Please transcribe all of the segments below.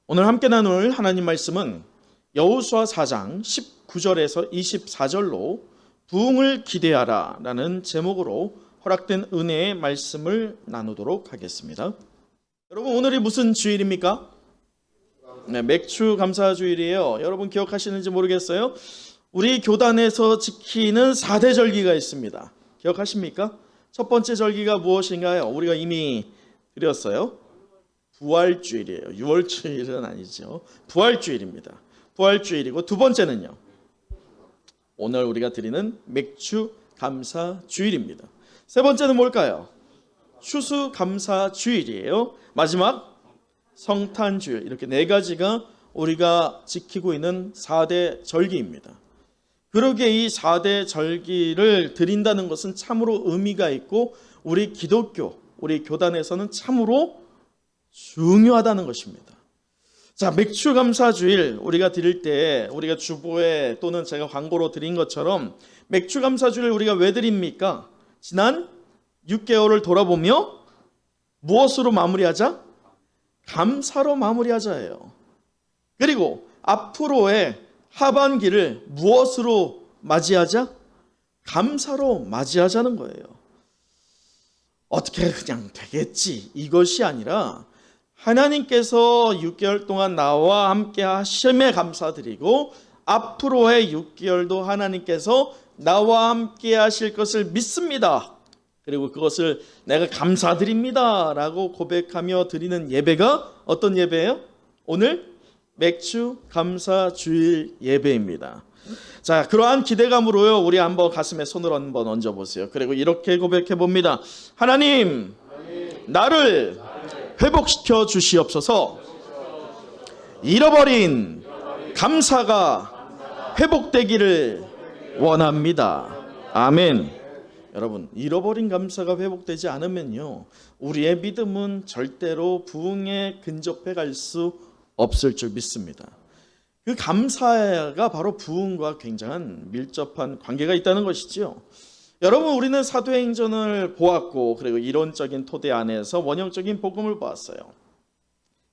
오늘 함께 나눌 하나님 말씀은 여호수아 4장 19절에서 24절로 부흥을 기대하라 라는 제목으로 허락된 은혜의 말씀을 나누도록 하겠습니다. 여러분, 오늘이 무슨 주일입니까? 맥주 감사 주일이에요. 여러분 기억하시는지 모르겠어요. 우리 교단에서 지키는 4대 절기가 있습니다. 기억하십니까? 첫 번째 절기가 무엇인가요? 우리가 이미 드렸어요. 부활주일이에요. 유월주일은 아니죠. 부활주일입니다. 부활주일이고, 두 번째는요, 오늘 우리가 드리는 맥주 감사 주일입니다. 세 번째는 뭘까요? 추수 감사 주일이에요. 마지막 성탄주일. 이렇게 네 가지가 우리가 지키고 있는 4대 절기입니다. 그러기에 이 4대 절기를 드린다는 것은 참으로 의미가 있고, 우리 기독교, 우리 교단에서는 참으로 중요하다는 것입니다. 자, 맥주 감사 주일 우리가 드릴 때, 우리가 주보에 또는 제가 광고로 드린 것처럼 맥주 감사 주일 우리가 왜 드립니까? 지난 6개월을 돌아보며 무엇으로 마무리하자? 감사로 마무리하자예요. 그리고 앞으로의 하반기를 무엇으로 맞이하자? 감사로 맞이하자는 거예요. 어떻게 그냥 되겠지, 이것이 아니라 하나님께서 6개월 동안 나와 함께 하심에 감사드리고, 앞으로의 6개월도 하나님께서 나와 함께 하실 것을 믿습니다. 그리고 그것을 내가 감사드립니다 라고 고백하며 드리는 예배가 어떤 예배예요? 오늘 맥주 감사 주일 예배입니다. 자, 그러한 기대감으로요, 우리 한번 가슴에 손을 한번 얹어보세요. 그리고 이렇게 고백해 봅니다. 하나님, 나를 회복시켜 주시옵소서. 잃어버린 감사가 회복되기를 원합니다. 아멘. 여러분, 잃어버린 감사가 회복되지 않으면요, 우리의 믿음은 절대로 부흥에 근접해 갈 수 없을 줄 믿습니다. 그 감사가 바로 부흥과 굉장한 밀접한 관계가 있다는 것이죠. 여러분, 우리는 사도행전을 보았고, 그리고 이론적인 토대 안에서 원형적인 복음을 보았어요.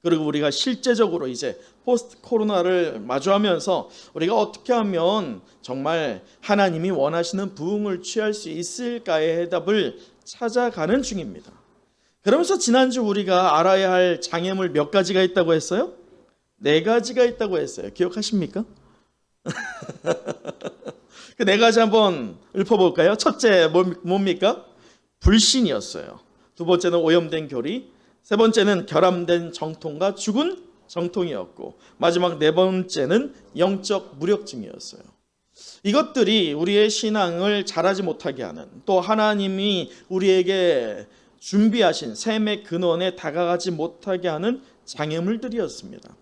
그리고 우리가 실제적으로 이제 포스트 코로나를 마주하면서 우리가 어떻게 하면 정말 하나님이 원하시는 부흥을 취할 수 있을까의 해답을 찾아가는 중입니다. 그러면서 지난주 우리가 알아야 할 장애물 몇 가지가 있다고 했어요? 4가지가 있다고 했어요. 기억하십니까? 그 4가지 한번 읊어볼까요? 첫째 뭡니까? 불신이었어요. 두 번째는 오염된 교리, 세 번째는 결함된 정통과 죽은 정통이었고, 마지막 4번째는 영적 무력증이었어요. 이것들이 우리의 신앙을 자라지 못하게 하는, 또 하나님이 우리에게 준비하신 샘의 근원에 다가가지 못하게 하는 장애물들이었습니다.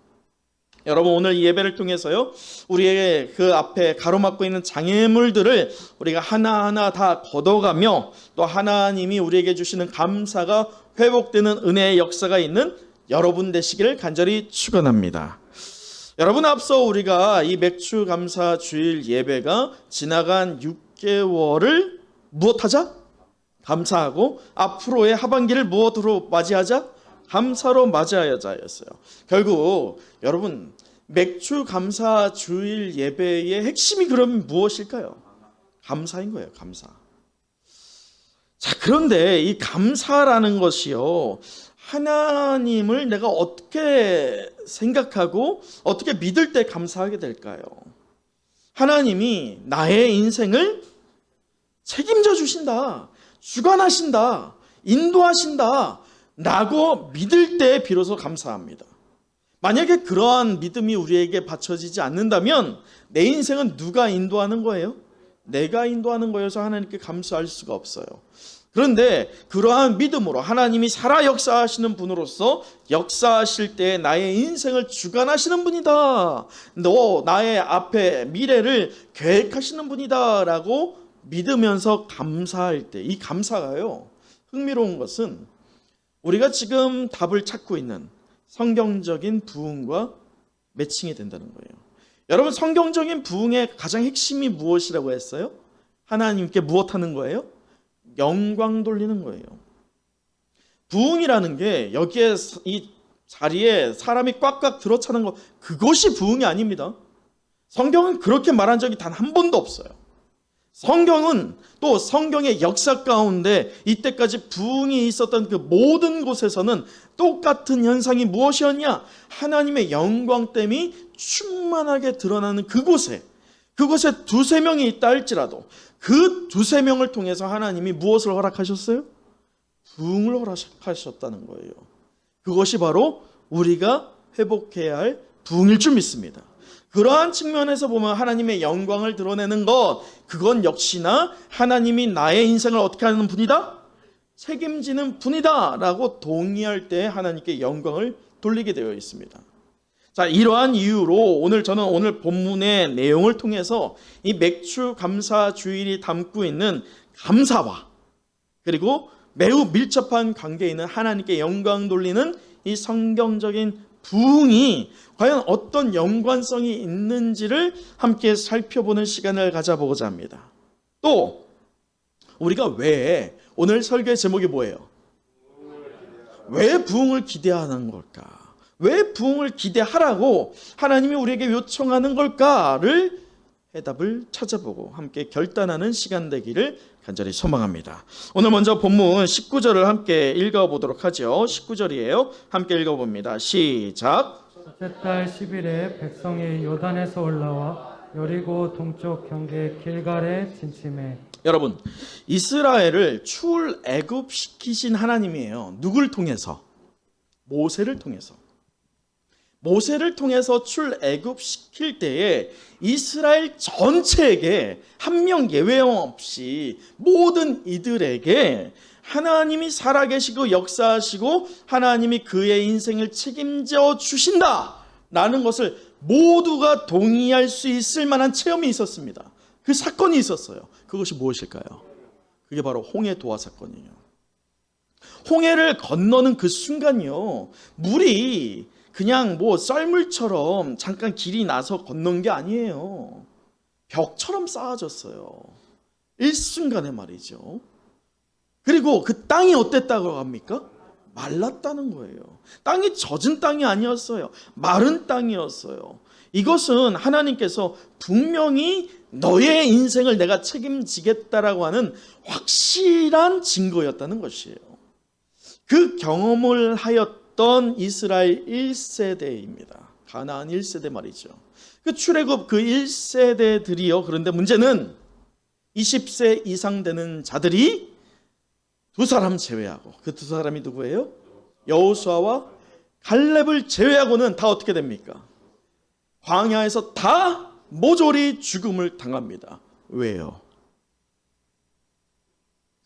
여러분, 오늘 이 예배를 통해서요, 우리의 그 앞에 가로막고 있는 장애물들을 우리가 하나하나 다 걷어가며, 또 하나님이 우리에게 주시는 감사가 회복되는 은혜의 역사가 있는 여러분 되시기를 간절히 축원합니다. 여러분, 앞서 우리가 이 맥주 감사 주일 예배가 지나간 6개월을 무엇하자? 감사하고, 앞으로의 하반기를 무엇으로 맞이하자? 감사로 맞이하자였어요. 결국 여러분, 맥주 감사 주일 예배의 핵심이 그럼 무엇일까요? 감사인 거예요. 감사. 자, 그런데 이 감사라는 것이요, 하나님을 내가 어떻게 생각하고 어떻게 믿을 때 감사하게 될까요? 하나님이 나의 인생을 책임져 주신다, 주관하신다, 인도하신다 라고 믿을 때 비로소 감사합니다. 만약에 그러한 믿음이 우리에게 받쳐지지 않는다면 내 인생은 누가 인도하는 거예요? 내가 인도하는 거여서 하나님께 감사할 수가 없어요. 그런데 그러한 믿음으로 하나님이 살아 역사하시는 분으로서 역사하실 때 나의 인생을 주관하시는 분이다, 너 나의 앞에 미래를 계획하시는 분이다 라고 믿으면서 감사할 때, 이 감사가요, 흥미로운 것은 우리가 지금 답을 찾고 있는 성경적인 부흥과 매칭이 된다는 거예요. 여러분, 성경적인 부흥의 가장 핵심이 무엇이라고 했어요? 하나님께 무엇하는 거예요? 영광 돌리는 거예요. 부흥이라는 게 여기에 이 자리에 사람이 꽉꽉 들어차는 것, 그것이 부흥이 아닙니다. 성경은 그렇게 말한 적이 단 한 번도 없어요. 성경은 또 성경의 역사 가운데 이때까지 부흥이 있었던 그 모든 곳에서는 똑같은 현상이 무엇이었냐? 하나님의 영광됨이 충만하게 드러나는 그곳에 두세 명이 있다 할지라도 그 두세 명을 통해서 하나님이 무엇을 허락하셨어요? 부흥을 허락하셨다는 거예요. 그것이 바로 우리가 회복해야 할 부흥일 줄 믿습니다. 그러한 측면에서 보면 하나님의 영광을 드러내는 것, 그건 역시나 하나님이 나의 인생을 어떻게 하는 분이다? 책임지는 분이다 라고 동의할 때 하나님께 영광을 돌리게 되어 있습니다. 자, 이러한 이유로 저는 오늘 본문의 내용을 통해서 이 맥주 감사 주일이 담고 있는 감사와 그리고 매우 밀접한 관계에 있는 하나님께 영광 돌리는 이 성경적인 부흥이 과연 어떤 연관성이 있는지를 함께 살펴보는 시간을 가져보고자 합니다. 또 우리가 왜 오늘 설교의 제목이 뭐예요? 왜 부흥을 기대하는 걸까? 왜 부흥을 기대하라고 하나님이 우리에게 요청하는 걸까를 해답을 찾아보고 함께 결단하는 시간 되기를 간절히 소망합니다. 오늘 먼저 본문 19절을 함께 읽어보도록 하죠. 19절이에요. 함께 읽어봅니다. 시작. 첫째 달 10일에 백성이 요단에서 올라와 여리고 동쪽 경계 길갈에 진침해. 여러분, 이스라엘을 출애굽시키신 하나님이에요. 누굴 통해서? 모세를 통해서. 모세를 통해서 출애굽시킬 때에 이스라엘 전체에게 한 명 예외 없이 모든 이들에게 하나님이 살아계시고 역사하시고 하나님이 그의 인생을 책임져 주신다라는 것을 모두가 동의할 수 있을 만한 체험이 있었습니다. 그 사건이 있었어요. 그것이 무엇일까요? 그게 바로 홍해 도화 사건이에요. 홍해를 건너는 그 순간이요, 물이 그냥 썰물처럼 잠깐 길이 나서 건넌 게 아니에요. 벽처럼 쌓아졌어요. 일순간에 말이죠. 그리고 그 땅이 어땠다고 합니까? 말랐다는 거예요. 땅이 젖은 땅이 아니었어요. 마른 땅이었어요. 이것은 하나님께서 분명히 너의 인생을 내가 책임지겠다라고 하는 확실한 증거였다는 것이에요. 그 경험을 하였던 이스라엘 1세대입니다. 가나안 1세대 말이죠. 그 출애굽 그 1세대들이요. 그런데 문제는 20세 이상 되는 자들이 두 사람 제외하고, 그 두 사람이 누구예요? 여호수아와 갈렙을 제외하고는 다 어떻게 됩니까? 광야에서 다 모조리 죽음을 당합니다. 왜요?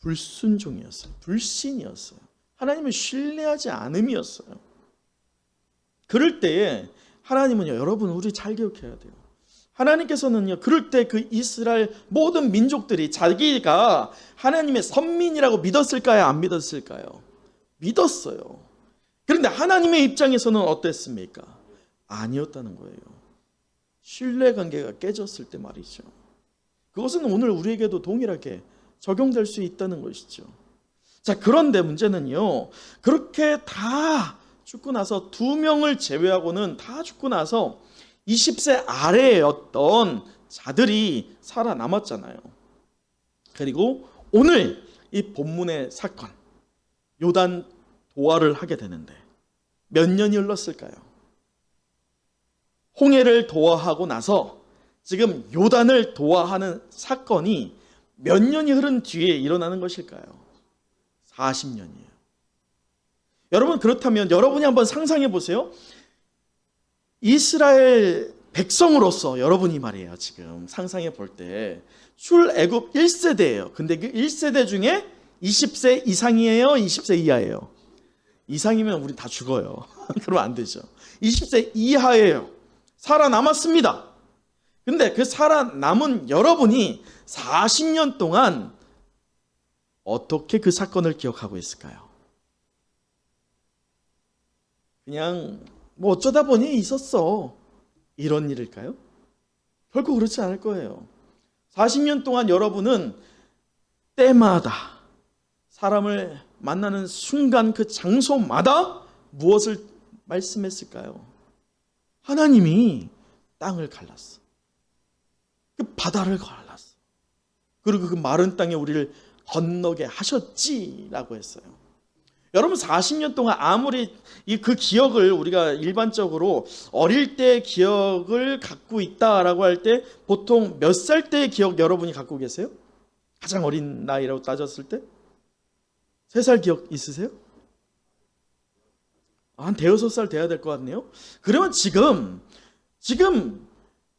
불순종이었어요. 불신이었어요. 하나님을 신뢰하지 않음이었어요. 그럴 때에 하나님은요, 여러분 우리 잘 기억해야 돼요. 하나님께서는요, 그럴 때 그 이스라엘 모든 민족들이 자기가 하나님의 선민이라고 믿었을까요? 안 믿었을까요? 믿었어요. 그런데 하나님의 입장에서는 어땠습니까? 아니었다는 거예요. 신뢰관계가 깨졌을 때 말이죠. 그것은 오늘 우리에게도 동일하게 적용될 수 있다는 것이죠. 자, 그런데 문제는요, 그렇게 다 죽고 나서 두 명을 제외하고는 다 죽고 나서 20세 아래였던 자들이 살아남았잖아요. 그리고 오늘 이 본문의 사건, 요단 도화를 하게 되는데 몇 년이 흘렀을까요? 홍해를 도화하고 나서 지금 요단을 도화하는 사건이 몇 년이 흐른 뒤에 일어나는 것일까요? 40년이에요. 여러분, 그렇다면 여러분이 한번 상상해 보세요. 이스라엘 백성으로서 여러분이 말이에요, 지금 상상해 볼 때 출애굽 1세대예요. 근데 그 1세대 중에 20세 이상이에요? 20세 이하예요? 이상이면 우리 다 죽어요. 그러면 안 되죠. 20세 이하예요. 살아남았습니다. 근데 그 살아남은 여러분이 40년 동안 어떻게 그 사건을 기억하고 있을까요? 그냥 어쩌다 보니 있었어, 이런 일일까요? 결코 그렇지 않을 거예요. 40년 동안 여러분은 때마다 사람을 만나는 순간 그 장소마다 무엇을 말씀했을까요? 하나님이 땅을 갈랐어. 그 바다를 갈랐어. 그리고 그 마른 땅에 우리를 건너게 하셨지라고 했어요. 여러분 40년 동안 아무리 그 기억을 우리가 일반적으로 어릴 때 기억을 갖고 있다라고 할 때 보통 몇 살 때의 기억 여러분이 갖고 계세요? 가장 어린 나이라고 따졌을 때? 3살 기억 있으세요? 한 대여섯 살 돼야 될 것 같네요. 그러면 지금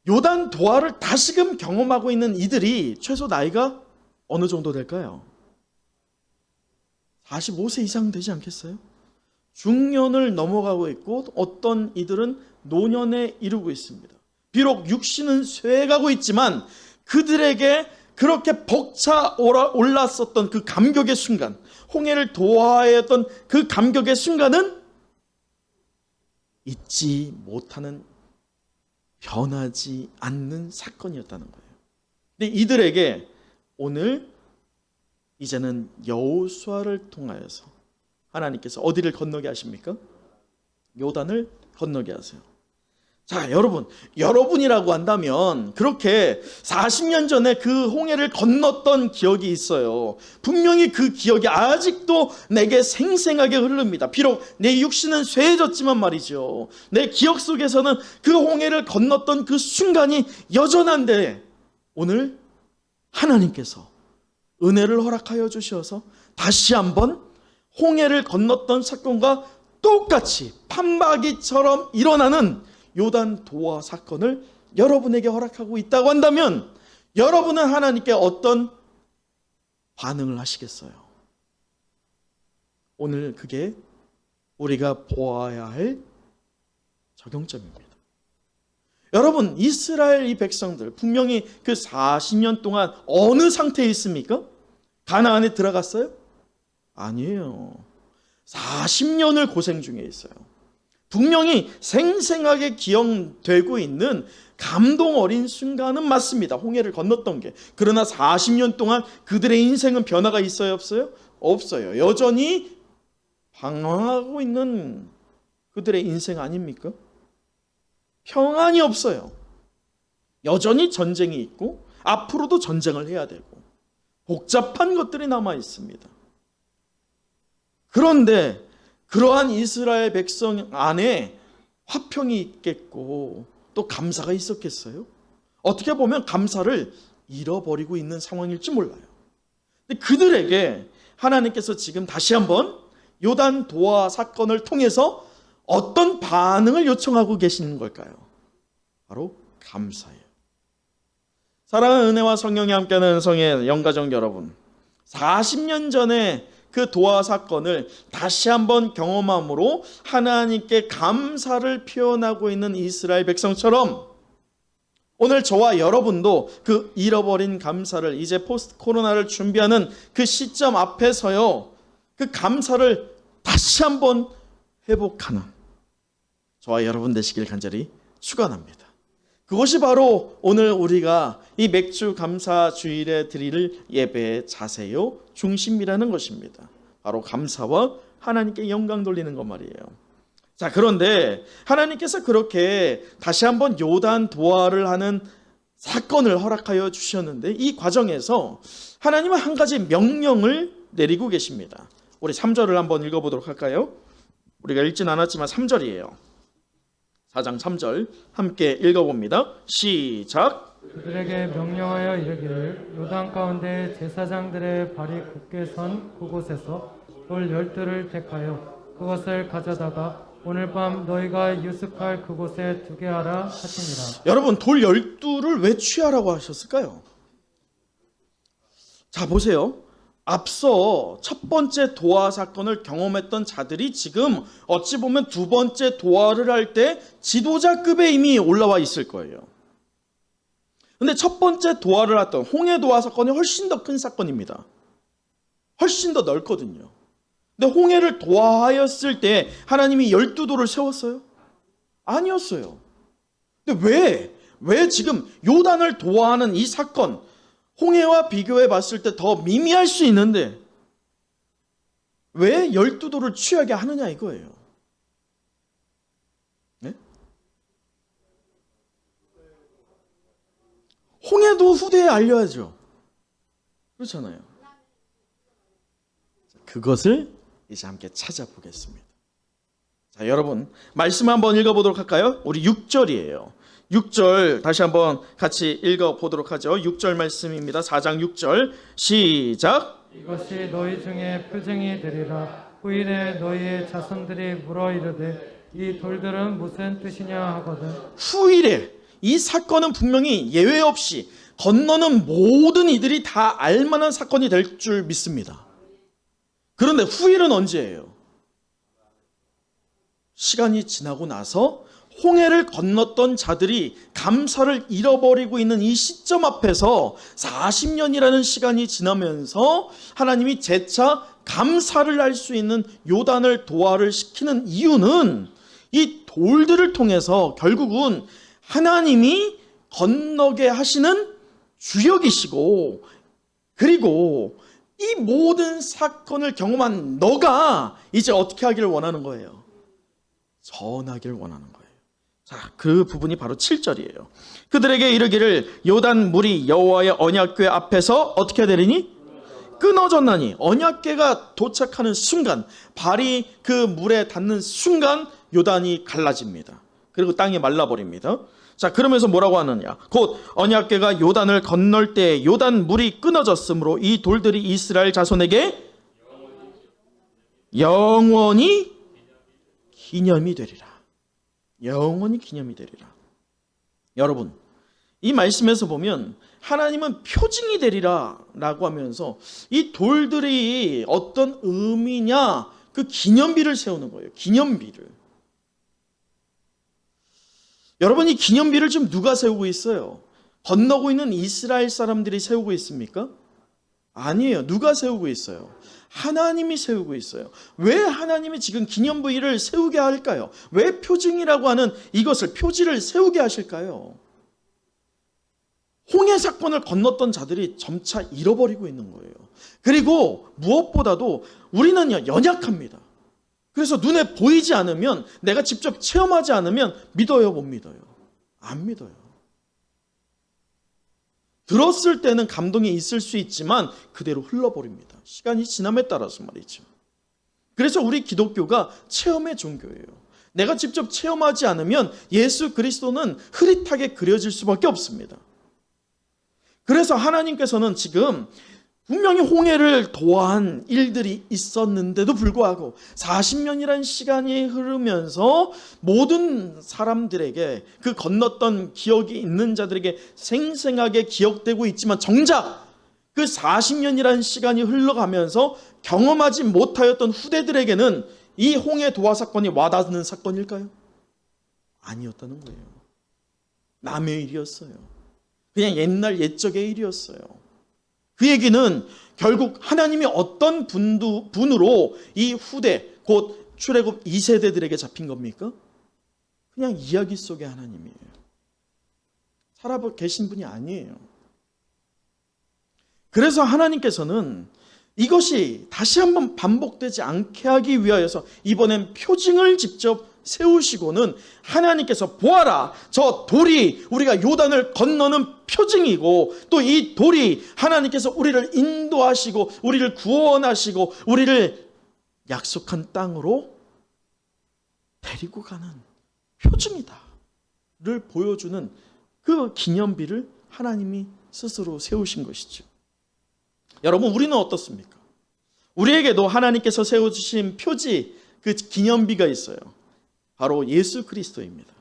요단 도하를 다시금 경험하고 있는 이들이 최소 나이가 어느 정도 될까요? 45세 이상 되지 않겠어요? 중년을 넘어가고 있고 어떤 이들은 노년에 이르고 있습니다. 비록 육신은 쇠가고 있지만 그들에게 그렇게 벅차 올랐었던 그 감격의 순간, 홍해를 도하였던 그 감격의 순간은 잊지 못하는, 변하지 않는 사건이었다는 거예요. 근데 이들에게 오늘 이제는 여호수아를 통하여서 하나님께서 어디를 건너게 하십니까? 요단을 건너게 하세요. 자, 여러분이라고 한다면 그렇게 40년 전에 그 홍해를 건넜던 기억이 있어요. 분명히 그 기억이 아직도 내게 생생하게 흐릅니다. 비록 내 육신은 쇠해졌지만 말이죠. 내 기억 속에서는 그 홍해를 건넜던 그 순간이 여전한데 오늘 하나님께서 은혜를 허락하여 주셔서 다시 한번 홍해를 건넜던 사건과 똑같이 판박이처럼 일어나는 요단 도하 사건을 여러분에게 허락하고 있다고 한다면 여러분은 하나님께 어떤 반응을 하시겠어요? 오늘 그게 우리가 보아야 할 적용점입니다. 여러분, 이스라엘 이 백성들 분명히 그 40년 동안 어느 상태에 있습니까? 가나안에 들어갔어요? 아니에요. 40년을 고생 중에 있어요. 분명히 생생하게 기억되고 있는 감동 어린 순간은 맞습니다. 홍해를 건넜던 게. 그러나 40년 동안 그들의 인생은 변화가 있어요, 없어요? 없어요. 여전히 방황하고 있는 그들의 인생 아닙니까? 평안이 없어요. 여전히 전쟁이 있고 앞으로도 전쟁을 해야 되고 복잡한 것들이 남아 있습니다. 그런데 그러한 이스라엘 백성 안에 화평이 있겠고 또 감사가 있었겠어요? 어떻게 보면 감사를 잃어버리고 있는 상황일지 몰라요. 근데 그들에게 하나님께서 지금 다시 한번 요단 도하 사건을 통해서 어떤 반응을 요청하고 계시는 걸까요? 바로 감사예요. 사랑하는 은혜와 성령이 함께하는 은성의 영가족 여러분, 40년 전에 그 도하 사건을 다시 한번 경험함으로 하나님께 감사를 표현하고 있는 이스라엘 백성처럼 오늘 저와 여러분도 그 잃어버린 감사를 이제 포스트 코로나를 준비하는 그 시점 앞에서요, 그 감사를 다시 한번 회복하는 저와 여러분 되시길 간절히 축원합니다. 그것이 바로 오늘 우리가 이 맥주 감사 주일에 드릴 예배의 자세요 중심이라는 것입니다. 바로 감사와 하나님께 영광 돌리는 것 말이에요. 자, 그런데 하나님께서 그렇게 다시 한번 요단 도하를 하는 사건을 허락하여 주셨는데 이 과정에서 하나님은 한 가지 명령을 내리고 계십니다. 우리 3절을 한번 읽어보도록 할까요? 우리가 읽진 않았지만 3절이에요. 4장 3절 함께 읽어봅니다. 시작. 그들에게 명령하여 이르기를 요단 가운데 제사장들의 발이 굳게 선 그곳에서 돌 12를 택하여 그것을 가져다가 오늘 밤 너희가 유숙할 그곳에 두게 하라 하시니라. 여러분, 돌 12를 왜 취하라고 하셨을까요? 자, 보세요. 앞서 첫 번째 도하 사건을 경험했던 자들이 지금 어찌 보면 두 번째 도하를 할 때 지도자급에 이미 올라와 있을 거예요. 근데 첫 번째 도하를 했던 홍해 도하 사건이 훨씬 더 큰 사건입니다. 훨씬 더 넓거든요. 근데 홍해를 도하하였을 때 하나님이 12도를 세웠어요? 아니었어요. 근데 왜 지금 요단을 도하하는 이 사건, 홍해와 비교해 봤을 때 더 미미할 수 있는데 왜 12도를 취하게 하느냐 이거예요. 홍해도 후대에 알려야죠. 그렇잖아요. 그것을 이제 함께 찾아보겠습니다. 자, 여러분 말씀 한번 읽어보도록 할까요? 우리 6절이에요. 6절 다시 한번 같이 읽어보도록 하죠. 6절 말씀입니다. 4장 6절 시작. 이것이 너희 중에 표징이 되리라. 후일에 너희의 자손들이 물어 이르되 이 돌들은 무슨 뜻이냐 하거든. 후일에 이 사건은 분명히 예외 없이 건너는 모든 이들이 다 알만한 사건이 될 줄 믿습니다. 그런데 후일은 언제예요? 시간이 지나고 나서 홍해를 건넜던 자들이 감사를 잃어버리고 있는 이 시점 앞에서 40년이라는 시간이 지나면서 하나님이 재차 감사를 할 수 있는 요단을 도하를 시키는 이유는 이 돌들을 통해서 결국은 하나님이 건너게 하시는 주역이시고, 그리고 이 모든 사건을 경험한 너가 이제 어떻게 하기를 원하는 거예요? 전하기를 원하는 거예요. 자, 그 부분이 바로 7절이에요. 그들에게 이르기를 요단 물이 여호와의 언약궤 앞에서 어떻게 되리니? 끊어졌나니. 언약궤가 도착하는 순간, 발이 그 물에 닿는 순간 요단이 갈라집니다. 그리고 땅이 말라버립니다. 자, 그러면서 뭐라고 하느냐? 곧 언약궤가 요단을 건널 때 요단 물이 끊어졌으므로 이 돌들이 이스라엘 자손에게 영원히 기념이 되리라. 영원히 기념이 되리라. 여러분, 이 말씀에서 보면 하나님은 표징이 되리라 라고 하면서 이 돌들이 어떤 의미냐, 그 기념비를 세우는 거예요. 기념비를. 여러분, 이 기념비를 지금 누가 세우고 있어요? 건너고 있는 이스라엘 사람들이 세우고 있습니까? 아니에요. 누가 세우고 있어요? 하나님이 세우고 있어요. 왜 하나님이 지금 기념비를 세우게 할까요? 왜 표징이라고 하는 이것을, 표지를 세우게 하실까요? 홍해 사건을 건넜던 자들이 점차 잃어버리고 있는 거예요. 그리고 무엇보다도 우리는요, 연약합니다. 그래서 눈에 보이지 않으면, 내가 직접 체험하지 않으면 믿어요, 못 믿어요? 안 믿어요. 들었을 때는 감동이 있을 수 있지만 그대로 흘러버립니다. 시간이 지남에 따라서 말이죠. 그래서 우리 기독교가 체험의 종교예요. 내가 직접 체험하지 않으면 예수 그리스도는 흐릿하게 그려질 수밖에 없습니다. 그래서 하나님께서는 지금 분명히 홍해를 도한 일들이 있었는데도 불구하고 40년이라는 시간이 흐르면서 모든 사람들에게, 그 건넜던 기억이 있는 자들에게 생생하게 기억되고 있지만, 정작 그 40년이라는 시간이 흘러가면서 경험하지 못하였던 후대들에게는 이 홍해 도하 사건이 와닿는 사건일까요? 아니었다는 거예요. 남의 일이었어요. 그냥 옛날 옛적의 일이었어요. 그 얘기는 결국 하나님이 어떤 분으로 이 후대, 곧 출애굽 2세대들에게 잡힌 겁니까? 그냥 이야기 속의 하나님이에요. 살아 계신 분이 아니에요. 그래서 하나님께서는 이것이 다시 한번 반복되지 않게 하기 위하여서 이번엔 표징을 직접 세우시고는 하나님께서 보아라, 저 돌이 우리가 요단을 건너는 표징이고, 또 이 돌이 하나님께서 우리를 인도하시고 우리를 구원하시고 우리를 약속한 땅으로 데리고 가는 표징이다 를 보여주는 그 기념비를 하나님이 스스로 세우신 것이죠. 여러분, 우리는 어떻습니까? 우리에게도 하나님께서 세워주신 표지, 그 기념비가 있어요. 바로 예수 그리스도입니다.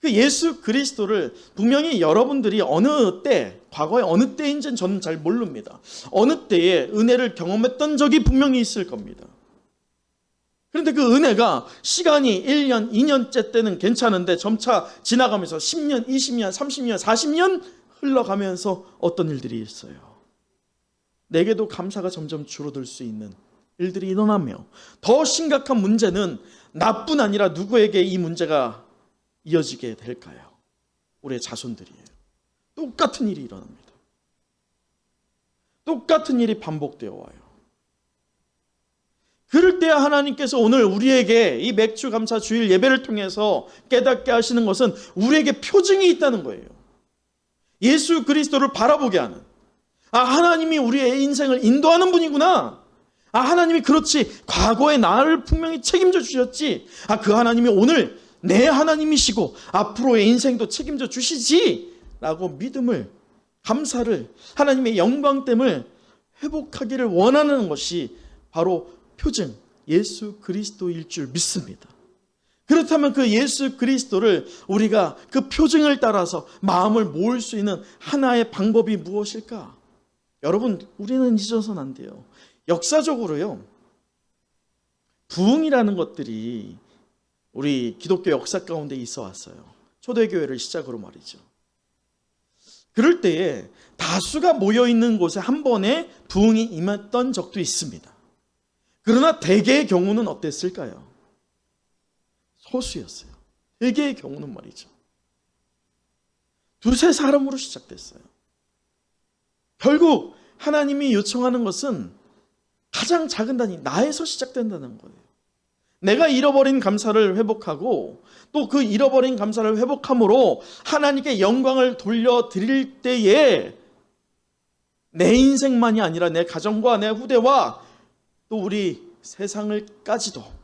그 예수 그리스도를 분명히 여러분들이 어느 때, 과거에 어느 때인지는 저는 잘 모릅니다. 어느 때에 은혜를 경험했던 적이 분명히 있을 겁니다. 그런데 그 은혜가 시간이 1년, 2년째 때는 괜찮은데 점차 지나가면서 10년, 20년, 30년, 40년 흘러가면서 어떤 일들이 있어요. 내게도 감사가 점점 줄어들 수 있는 일들이 일어나며, 더 심각한 문제는 나뿐 아니라 누구에게 이 문제가 이어지게 될까요? 우리의 자손들이에요. 똑같은 일이 일어납니다. 똑같은 일이 반복되어 와요. 그럴 때 하나님께서 오늘 우리에게 이 맥주 감사 주일 예배를 통해서 깨닫게 하시는 것은 우리에게 표징이 있다는 거예요. 예수 그리스도를 바라보게 하는, 하나님이 우리의 인생을 인도하는 분이구나. 하나님이 그렇지, 과거의 나를 분명히 책임져 주셨지. 그 하나님이 오늘 내 하나님이시고 앞으로의 인생도 책임져 주시지 라고 믿음을, 감사를, 하나님의 영광됨을 회복하기를 원하는 것이 바로 표징 예수 그리스도일 줄 믿습니다. 그렇다면 그 예수 그리스도를 우리가 그 표징을 따라서 마음을 모을 수 있는 하나의 방법이 무엇일까? 여러분, 우리는 잊어서는 안 돼요. 역사적으로요, 부흥이라는 것들이 우리 기독교 역사 가운데 있어 왔어요. 초대교회를 시작으로 말이죠. 그럴 때에 다수가 모여있는 곳에 한 번에 부흥이 임했던 적도 있습니다. 그러나 대개의 경우는 어땠을까요? 소수였어요. 대개의 경우는 말이죠, 두세 사람으로 시작됐어요. 결국 하나님이 요청하는 것은 가장 작은 단위, 나에서 시작된다는 거예요. 내가 잃어버린 감사를 회복하고 또 그 잃어버린 감사를 회복함으로 하나님께 영광을 돌려드릴 때에 내 인생만이 아니라 내 가정과 내 후대와 또 우리 세상을까지도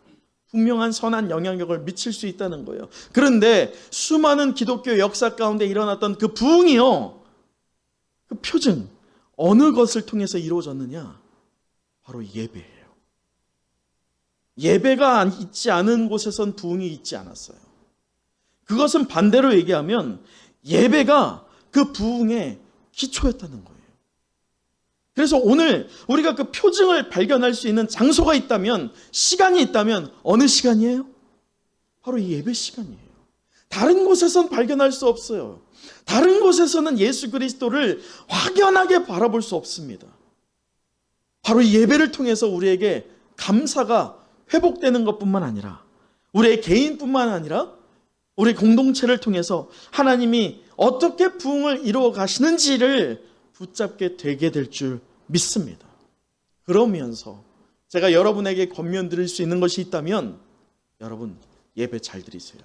분명한 선한 영향력을 미칠 수 있다는 거예요. 그런데 수많은 기독교 역사 가운데 일어났던 그 부흥이요, 그 표징, 어느 것을 통해서 이루어졌느냐? 바로 예배예요. 예배가 있지 않은 곳에선 부흥이 있지 않았어요. 그것은 반대로 얘기하면 예배가 그 부흥의 기초였다는 거예요. 그래서 오늘 우리가 그 표징을 발견할 수 있는 장소가 있다면, 시간이 있다면 어느 시간이에요? 바로 이 예배 시간이에요. 다른 곳에선 발견할 수 없어요. 다른 곳에서는 예수 그리스도를 확연하게 바라볼 수 없습니다. 바로 이 예배를 통해서 우리에게 감사가 회복되는 것뿐만 아니라, 우리의 개인뿐만 아니라 우리 공동체를 통해서 하나님이 어떻게 부흥을 이루어 가시는지를 붙잡게 되게 될 줄 믿습니다. 그러면서 제가 여러분에게 권면 드릴 수 있는 것이 있다면, 여러분 예배 잘 드리세요.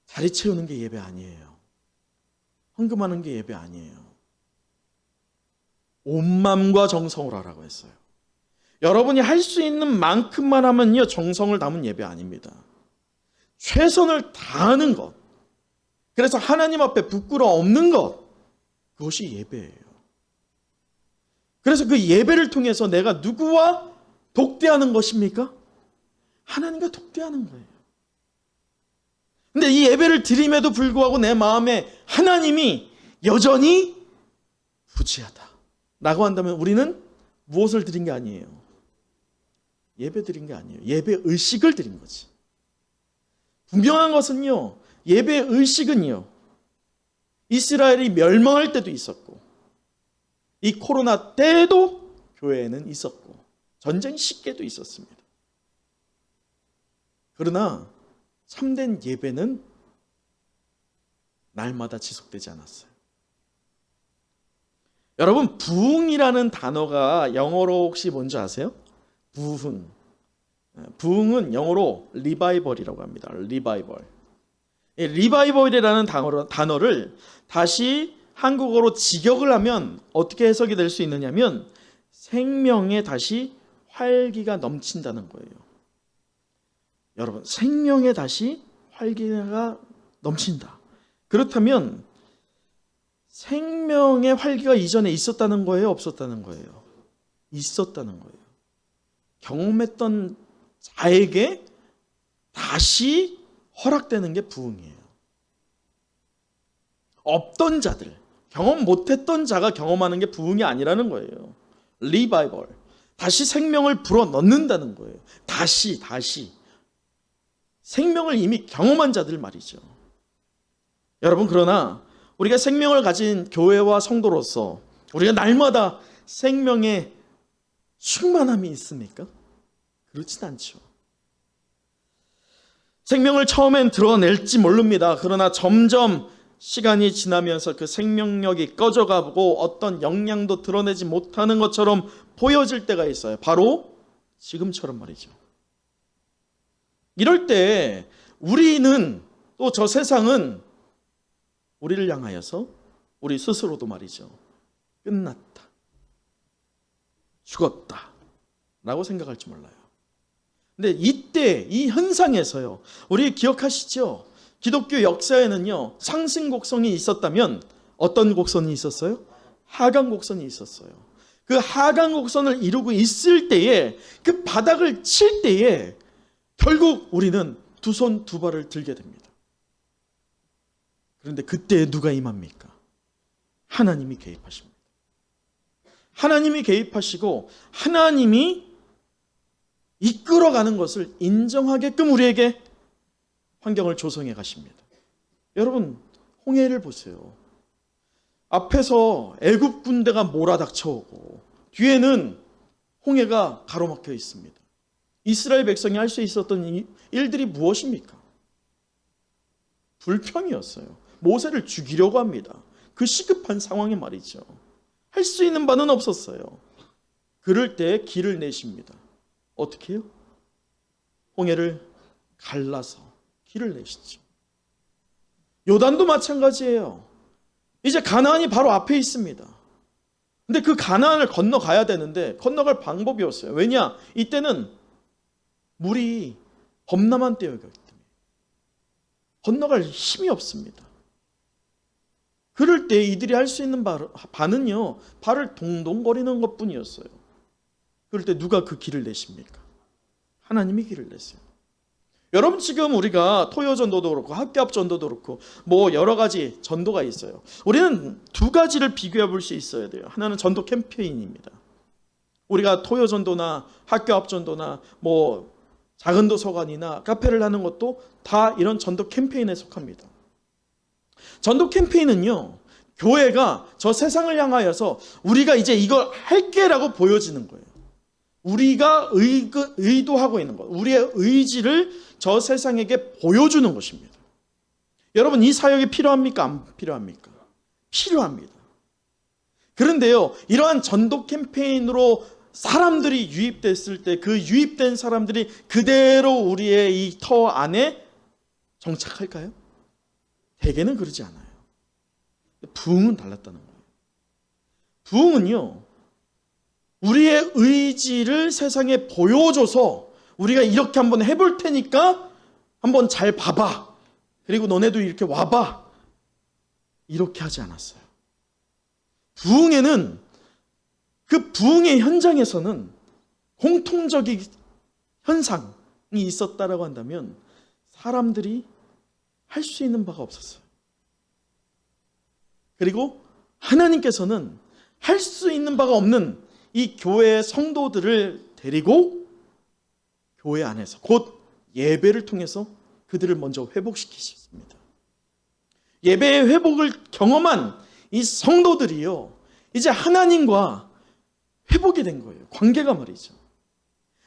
자리 채우는 게 예배 아니에요. 헌금하는 게 예배 아니에요. 온 마음과 정성으로 하라고 했어요. 여러분이 할 수 있는 만큼만 하면요, 정성을 담은 예배 아닙니다. 최선을 다하는 것, 그래서 하나님 앞에 부끄러워 없는 것, 그것이 예배예요. 그래서 그 예배를 통해서 내가 누구와 독대하는 것입니까? 하나님과 독대하는 거예요. 근데 이 예배를 드림에도 불구하고 내 마음에 하나님이 여전히 부재하다 라고 한다면 우리는 무엇을 드린 게 아니에요? 예배 드린 게 아니에요. 예배 의식을 드린 거지. 분명한 것은요, 예배 의식은요, 이스라엘이 멸망할 때도 있었고, 이 코로나 때도 교회에는 있었고, 전쟁 시기에도 있었습니다. 그러나 참된 예배는 날마다 지속되지 않았어요. 여러분, 부흥이라는 단어가 영어로 혹시 뭔지 아세요? 부흥. 부흥은 영어로 리바이벌이라고 합니다. 리바이벌. 리바이벌이라는 단어를 다시 한국어로 직역을 하면 어떻게 해석이 될 수 있느냐면, 생명에 다시 활기가 넘친다는 거예요. 여러분, 생명에 다시 활기가 넘친다. 그렇다면 생명의 활기가 이전에 있었다는 거예요? 없었다는 거예요? 있었다는 거예요. 경험했던 자에게 다시 허락되는 게 부흥이에요. 없던 자들, 경험 못했던 자가 경험하는 게 부흥이 아니라는 거예요. 리바이벌, 다시 생명을 불어넣는다는 거예요. 다시 생명을 이미 경험한 자들 말이죠. 여러분, 그러나 우리가 생명을 가진 교회와 성도로서 우리가 날마다 생명의 충만함이 있습니까? 그렇진 않죠. 생명을 처음엔 드러낼지 모릅니다. 그러나 점점 시간이 지나면서 그 생명력이 꺼져가고 어떤 영향도 드러내지 못하는 것처럼 보여질 때가 있어요. 바로 지금처럼 말이죠. 이럴 때 우리는, 또 저 세상은 우리를 향하여서 우리 스스로도 말이죠. 끝났다. 죽었다. 라고 생각할지 몰라요. 근데 이때 이 현상에서요. 우리 기억하시죠? 기독교 역사에는요. 상승 곡선이 있었다면 어떤 곡선이 있었어요? 하강 곡선이 있었어요. 그 하강 곡선을 이루고 있을 때에 그 바닥을 칠 때에 결국 우리는 두 손 두 발을 들게 됩니다. 그런데 그때 누가 임합니까? 하나님이 개입하십니다. 하나님이 개입하시고 하나님이 이끌어가는 것을 인정하게끔 우리에게 환경을 조성해 가십니다. 여러분, 홍해를 보세요. 앞에서 애굽 군대가 몰아닥쳐오고 뒤에는 홍해가 가로막혀 있습니다. 이스라엘 백성이 할 수 있었던 일들이 무엇입니까? 불평이었어요. 모세를 죽이려고 합니다. 그 시급한 상황에 말이죠. 할 수 있는 바는 없었어요. 그럴 때 길을 내십니다. 어떻게 해요? 홍해를 갈라서 길을 내시죠. 요단도 마찬가지예요. 이제 가나안이 바로 앞에 있습니다. 근데 그 가나안을 건너가야 되는데 건너갈 방법이 없어요. 왜냐? 이때는 물이 범람한 때였기 때문에 건너갈 힘이 없습니다. 그럴 때 이들이 할 수 있는 바는요, 발을 동동거리는 것뿐이었어요. 그럴 때 누가 그 길을 내십니까? 하나님이 길을 내세요. 여러분, 지금 우리가 토요전도도 그렇고 학교앞전도도 그렇고 뭐 여러 가지 전도가 있어요. 우리는 두 가지를 비교해 볼 수 있어야 돼요. 하나는 전도 캠페인입니다. 우리가 토요전도나 학교앞전도나 뭐 작은 도서관이나 카페를 하는 것도 다 이런 전도 캠페인에 속합니다. 전도 캠페인은요, 교회가 저 세상을 향하여서 우리가 이제 이걸 할게라고 보여지는 거예요. 우리가 의도하고 있는 것, 우리의 의지를 저 세상에게 보여주는 것입니다. 여러분, 이 사역이 필요합니까? 안 필요합니까? 필요합니다. 그런데요, 이러한 전도 캠페인으로 사람들이 유입됐을 때 그 유입된 사람들이 그대로 우리의 이 터 안에 정착할까요? 대개는 그러지 않아요. 부흥은 달랐다는 거예요. 부흥은요, 우리의 의지를 세상에 보여줘서 우리가 이렇게 한번 해볼 테니까 한번 잘 봐봐. 그리고 너네도 이렇게 와봐. 이렇게 하지 않았어요. 부흥에는 그 부흥의 현장에서는 공통적인 현상이 있었다라고 한다면 사람들이 할 수 있는 바가 없었어요. 그리고 하나님께서는 할 수 있는 바가 없는 이 교회의 성도들을 데리고 교회 안에서 곧 예배를 통해서 그들을 먼저 회복시키셨습니다. 예배의 회복을 경험한 이 성도들이요, 이제 하나님과 회복이 된 거예요. 관계가 말이죠.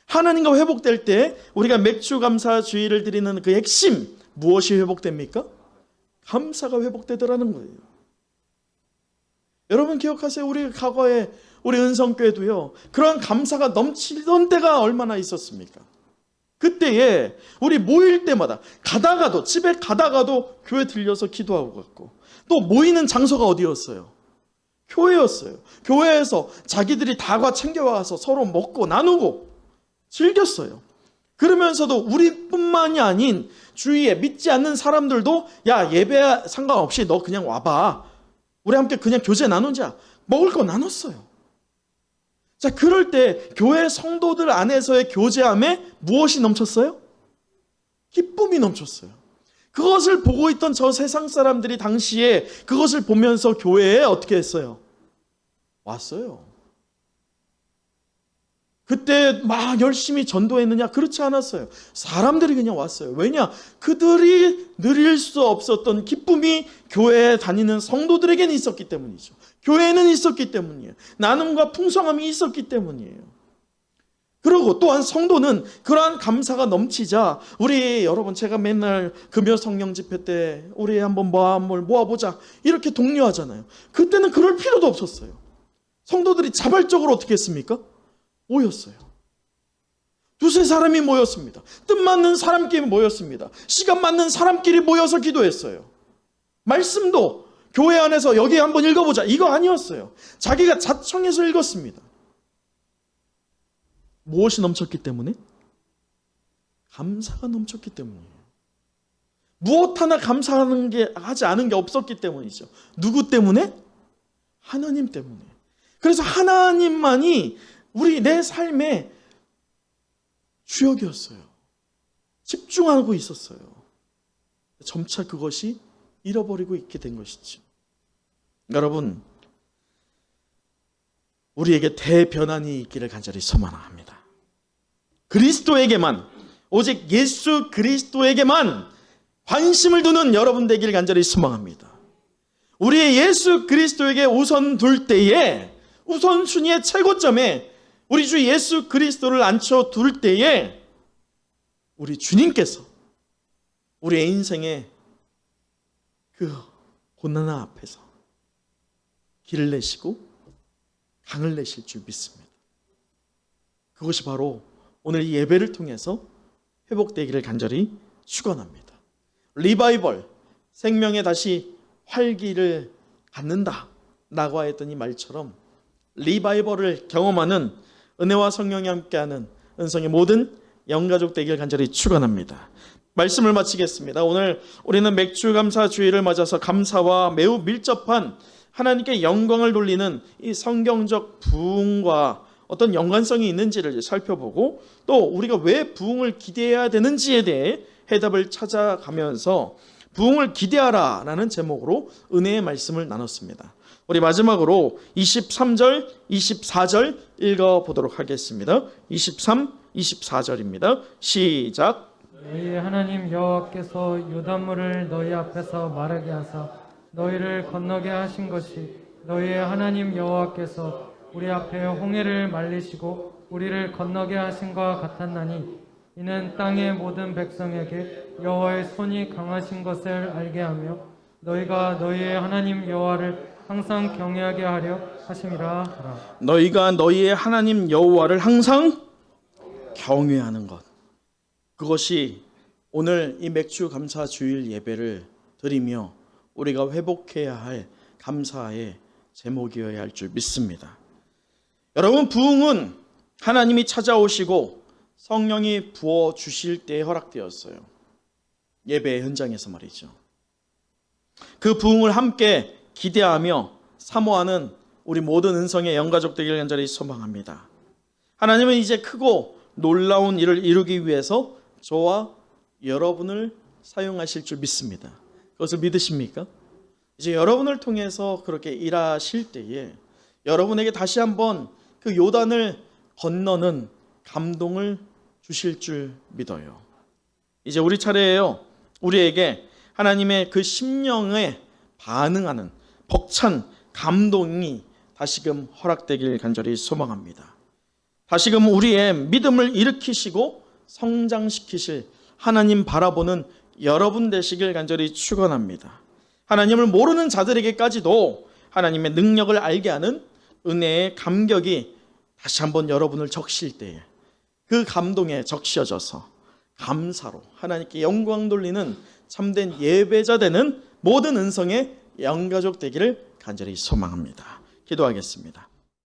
하나님과 회복될 때 우리가 맥주 감사 주의를 드리는 그 핵심, 무엇이 회복됩니까? 감사가 회복되더라는 거예요. 여러분 기억하세요? 우리 과거에 우리 은성교회도요, 그러한 감사가 넘치던 때가 얼마나 있었습니까? 그때에 우리 모일 때마다 가다가도, 집에 가다가도 교회 들려서 기도하고 갔고, 또 모이는 장소가 어디였어요? 교회였어요. 교회에서 자기들이 다과 챙겨와서 서로 먹고 나누고 즐겼어요. 그러면서도 우리뿐만이 아닌 주위에 믿지 않는 사람들도 야, 예배 상관없이 너 그냥 와봐. 우리 함께 그냥 교제 나누자. 먹을 거 나눴어요. 자, 그럴 때 교회 성도들 안에서의 교제함에 무엇이 넘쳤어요? 기쁨이 넘쳤어요. 그것을 보고 있던 저 세상 사람들이 당시에 그것을 보면서 교회에 어떻게 했어요? 왔어요. 그때 막 열심히 전도했느냐? 그렇지 않았어요. 사람들이 그냥 왔어요. 왜냐? 그들이 누릴 수 없었던 기쁨이 교회에 다니는 성도들에게는 있었기 때문이죠. 교회에는 있었기 때문이에요. 나눔과 풍성함이 있었기 때문이에요. 그리고 또한 성도는 그러한 감사가 넘치자, 우리 여러분, 제가 맨날 금요 성령 집회 때 우리 한번 마음을 모아보자 이렇게 독려하잖아요. 그때는 그럴 필요도 없었어요. 성도들이 자발적으로 어떻게 했습니까? 모였어요. 두세 사람이 모였습니다. 뜻 맞는 사람끼리 모였습니다. 시간 맞는 사람끼리 모여서 기도했어요. 말씀도 교회 안에서 여기 한번 읽어보자 이거 아니었어요. 자기가 자청해서 읽었습니다. 무엇이 넘쳤기 때문에? 감사가 넘쳤기 때문이에요. 무엇 하나 감사하는 게 하지 않은 게 없었기 때문이죠. 누구 때문에? 하나님 때문에. 그래서 하나님만이 우리 내 삶의 주역이었어요. 집중하고 있었어요. 점차 그것이 잃어버리고 있게 된 것이죠. 여러분, 우리에게 대변환이 있기를 간절히 소망합니다. 그리스도에게만, 오직 예수 그리스도에게만 관심을 두는 여러분 되기를 간절히 소망합니다. 우리의 예수 그리스도에게 우선 둘 때에, 우선순위의 최고점에 우리 주 예수 그리스도를 앉혀 둘 때에 우리 주님께서 우리의 인생의 그 고난의 앞에서 길을 내시고 강을 내실 줄 믿습니다. 그것이 바로 오늘 이 예배를 통해서 회복되기를 간절히 축원합니다. 리바이벌, 생명에 다시 활기를 갖는다 라고 하였던 이 말처럼 리바이벌을 경험하는 은혜와 성령이 함께하는 은성의 모든 영가족 되기를 간절히 축원합니다. 말씀을 마치겠습니다. 오늘 우리는 맥주감사 주일을 맞아서 감사와 매우 밀접한 하나님께 영광을 돌리는 이 성경적 부흥과 어떤 연관성이 있는지를 살펴보고 또 우리가 왜 부흥을 기대해야 되는지에 대해 해답을 찾아가면서 부흥을 기대하라 라는 제목으로 은혜의 말씀을 나눴습니다. 우리 마지막으로 23절, 24절 읽어보도록 하겠습니다. 23, 24절입니다. 시작. 너희 하나님 여호와께서 요단물을 너희 앞에서 마르게 하사 너희를 건너게 하신 것이 너희의 하나님 여호와께서 우리 앞에 홍해를 말리시고 우리를 건너게 하신과 같았나니 이는 땅의 모든 백성에게 여호와의 손이 강하신 것을 알게 하며 너희가 너희의 하나님 여호와를 항상 경외하게 하려 하심이라 하라. 너희가 너희의 하나님 여호와를 항상 경외하는 것, 그것이 오늘 이 맥주 감사 주일 예배를 드리며 우리가 회복해야 할 감사의 제목이어야 할 줄 믿습니다. 여러분, 부흥은 하나님이 찾아오시고 성령이 부어 주실 때에 허락되었어요. 예배 현장에서 말이죠. 그 부흥을 함께 기대하며 사모하는 우리 모든 은성의 영가족 되기를 간절히 소망합니다. 하나님은 이제 크고 놀라운 일을 이루기 위해서 저와 여러분을 사용하실 줄 믿습니다. 그것을 믿으십니까? 이제 여러분을 통해서 그렇게 일하실 때에 여러분에게 다시 한번 그 요단을 건너는 감동을 주실 줄 믿어요. 이제 우리 차례예요. 우리에게 하나님의 그 심령에 반응하는 벅찬 감동이 다시금 허락되길 간절히 소망합니다. 다시금 우리의 믿음을 일으키시고 성장시키실 하나님 바라보는 여러분 되시길 간절히 축원합니다. 하나님을 모르는 자들에게까지도 하나님의 능력을 알게 하는 은혜의 감격이 다시 한번 여러분을 적실 때에 그 감동에 적셔져서 감사로 하나님께 영광 돌리는 참된 예배자 되는 모든 은성의 영가족 되기를 간절히 소망합니다. 기도하겠습니다.